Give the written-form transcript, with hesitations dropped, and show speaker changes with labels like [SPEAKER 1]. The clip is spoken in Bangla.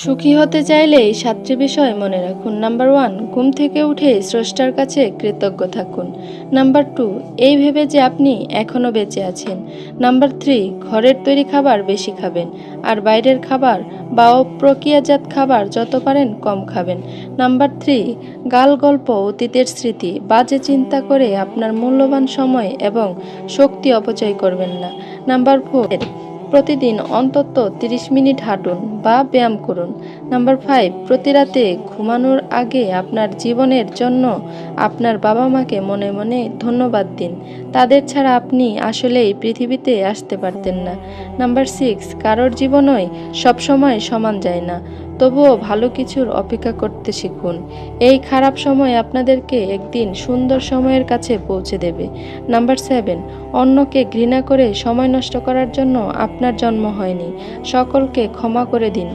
[SPEAKER 1] সুখী হতে চাইলে এই ৭টি বিষয় মনে রাখুন। নাম্বার 1, ঘুম থেকে উঠে স্রষ্টার কাছে কৃতজ্ঞ থাকুন। নাম্বার 2, এই ভেবে যে আপনি এখনও বেঁচে আছেন। নাম্বার 3, ঘরের তৈরি খাবার বেশি খাবেন, আর বাইরের খাবার বা অপ্রক্রিয়াজাত খাবার যত পারেন কম খাবেন। নাম্বার 3, গল্প, অতীতের স্মৃতি, বাজে চিন্তা করে আপনার মূল্যবান সময় এবং শক্তি অপচয় করবেন না। নাম্বার 4, প্রতিদিন অন্তত 30 মিনিট হাঁটুন বা ব্যায়াম করুন। নাম্বার 5, প্রতি রাতে ঘুমানোর আগে আপনার জীবনের জন্য আপনার বাবা মাকে মনে মনে ধন্যবাদ দিন। তাদের ছাড়া আপনি আসলেই পৃথিবীতে আসতে পারতেন না। নাম্বার 6, কারোর জীবনই সবসময় সমান যায় না, তবুও ভালো কিছুর অপেক্ষা করতে শিখুন। এই খারাপ সময় আপনাদেরকে একদিন সুন্দর সময়ের কাছে পৌঁছে দেবে। নাম্বার 7, অন্যকে ঘৃণা করে সময় নষ্ট করার জন্য আপনার জন্ম হয়নি। সকলকে ক্ষমা করে দিন।